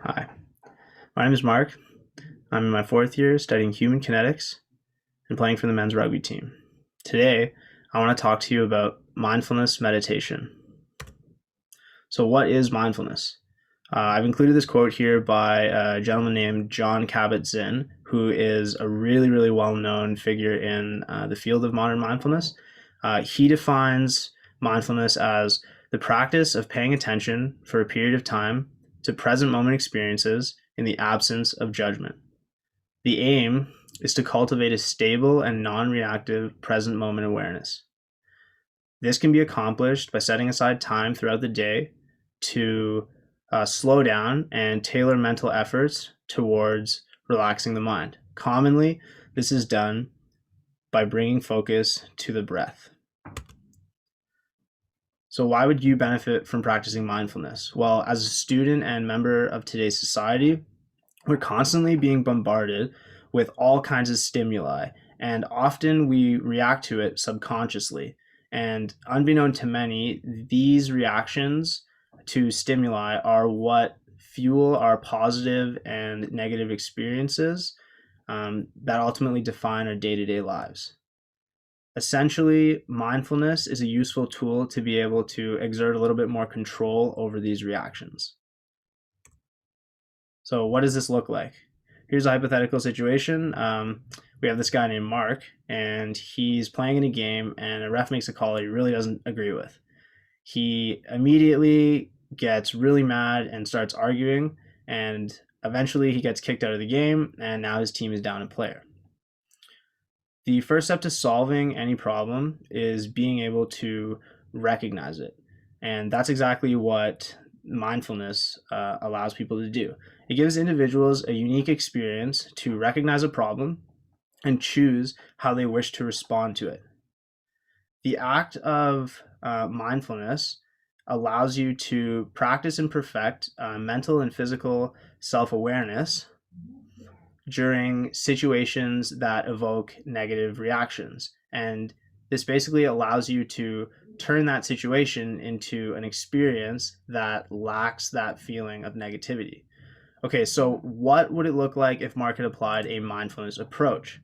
Hi, my name is Mark. I'm in my fourth year studying human kinetics and playing for the men's rugby team. Today, I want to talk to you about mindfulness meditation. So, what is mindfulness? I've included this quote here by a gentleman named John Kabat-Zinn, who is a really well-known figure in the field of modern mindfulness. He defines mindfulness as the practice of paying attention for a period of time to present moment experiences in the absence of judgment. The aim is to cultivate a stable and non-reactive present moment awareness. This can be accomplished by setting aside time throughout the day to slow down and tailor mental efforts towards relaxing the mind. Commonly, this is done by bringing focus to the breath. So why would you benefit from practicing mindfulness? Well, as a student and member of today's society, we're constantly being bombarded with all kinds of stimuli, and often we react to it subconsciously. And unbeknown to many, these reactions to stimuli are what fuel our positive and negative experiences that ultimately define our day-to-day lives. Essentially, mindfulness is a useful tool to be able to exert a little bit more control over these reactions. So what does this look like? Here's a hypothetical situation. We have this guy named Mark, and he's playing in a game, and a ref makes a call he really doesn't agree with. He immediately gets really mad and starts arguing, and eventually he gets kicked out of the game, and now his team is down a player. The first step to solving any problem is being able to recognize it. And that's exactly what mindfulness allows people to do. It gives individuals a unique experience to recognize a problem and choose how they wish to respond to it. The act of mindfulness allows you to practice and perfect mental and physical self-awareness during situations that evoke negative reactions. And this basically allows you to turn that situation into an experience that lacks that feeling of negativity. Okay, so what would it look like if Mark had applied a mindfulness approach?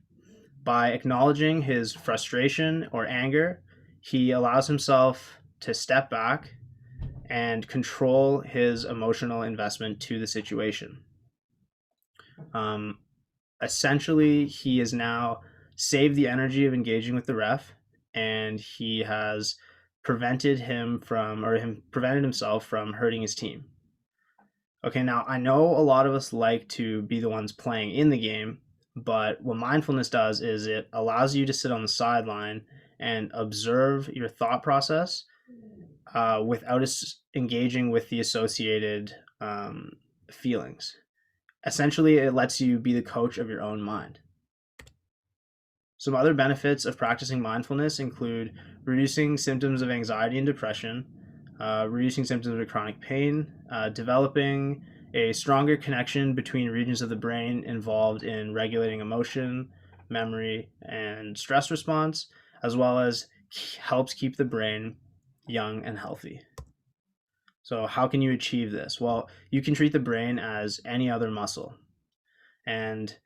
By acknowledging his frustration or anger, he allows himself to step back and control his emotional investment to the situation. Essentially, he has now saved the energy of engaging with the ref, and he has prevented himself from hurting his team. Okay, now I know a lot of us like to be the ones playing in the game, but what mindfulness does is it allows you to sit on the sideline and observe your thought process without engaging with the associated feelings. Essentially, it lets you be the coach of your own mind. Some other benefits of practicing mindfulness include reducing symptoms of anxiety and depression, reducing symptoms of chronic pain, developing a stronger connection between regions of the brain involved in regulating emotion, memory, and stress response, as well as helps keep the brain young and healthy. So how can you achieve this? Well, you can treat the brain as any other muscle. And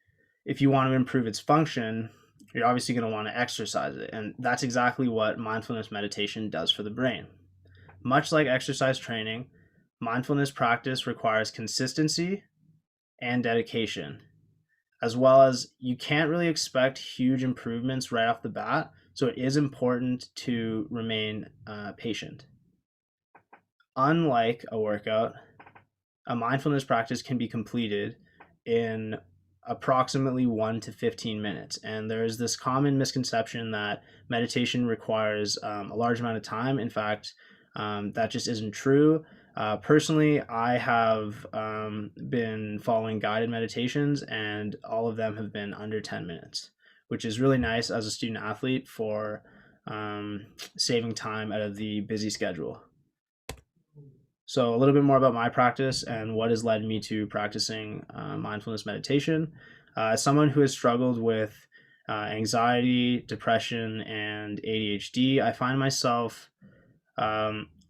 if you want to improve its function, you're obviously going to want to exercise it. And that's exactly what mindfulness meditation does for the brain. Much like exercise training, mindfulness practice requires consistency and dedication, as well as you can't really expect huge improvements right off the bat. So it is important to remain patient. Unlike a workout, a mindfulness practice can be completed in approximately 1 to 15 minutes. And there's this common misconception that meditation requires a large amount of time. In fact, that just isn't true. Personally, I have been following guided meditations, and all of them have been under 10 minutes, which is really nice as a student athlete for saving time out of the busy schedule. So a little bit more about my practice and what has led me to practicing mindfulness meditation. As someone who has struggled with anxiety, depression, and ADHD, I find myself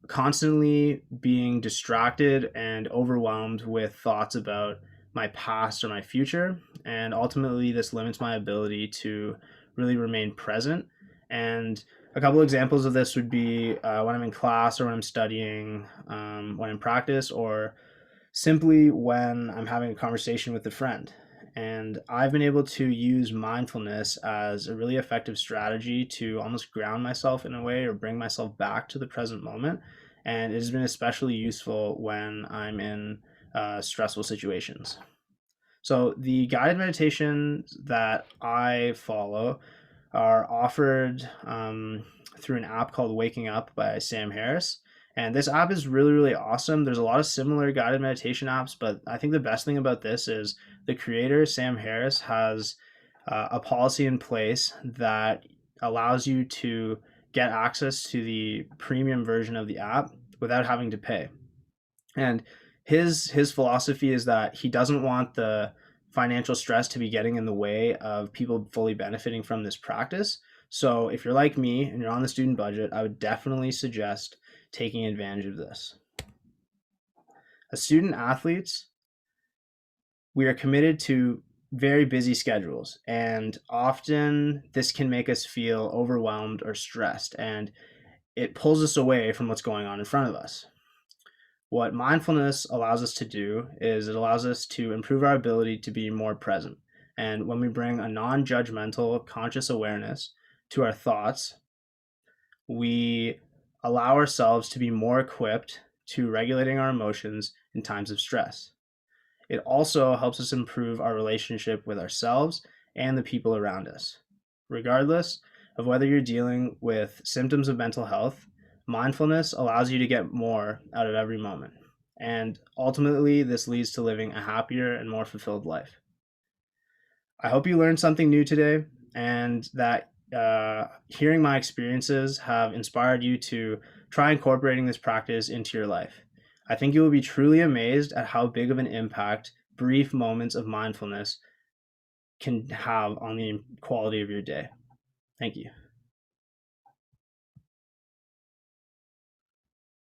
constantly being distracted and overwhelmed with thoughts about my past or my future. And ultimately, this limits my ability to really remain present. And a couple examples of this would be when I'm in class or when I'm studying, when in practice, or simply when I'm having a conversation with a friend. And I've been able to use mindfulness as a really effective strategy to almost ground myself in a way or bring myself back to the present moment. And it has been especially useful when I'm in stressful situations. So, the guided meditations that I follow are offered through an app called Waking Up by Sam Harris. And this app is really, really awesome. There's a lot of similar guided meditation apps, but I think the best thing about this is the creator, Sam Harris, has a policy in place that allows you to get access to the premium version of the app without having to pay. And his philosophy is that he doesn't want the financial stress to be getting in the way of people fully benefiting from this practice. So if you're like me and you're on the student budget, I would definitely suggest taking advantage of this. As student athletes, we are committed to very busy schedules, and often this can make us feel overwhelmed or stressed, and it pulls us away from what's going on in front of us. What mindfulness allows us to do is it allows us to improve our ability to be more present. And when we bring a non judgmental, conscious awareness to our thoughts, we allow ourselves to be more equipped to regulating our emotions in times of stress. It also helps us improve our relationship with ourselves and the people around us. Regardless of whether you're dealing with symptoms of mental health, mindfulness allows you to get more out of every moment. And ultimately, this leads to living a happier and more fulfilled life. I hope you learned something new today and that hearing my experiences have inspired you to try incorporating this practice into your life. I think you will be truly amazed at how big of an impact brief moments of mindfulness can have on the quality of your day. Thank you.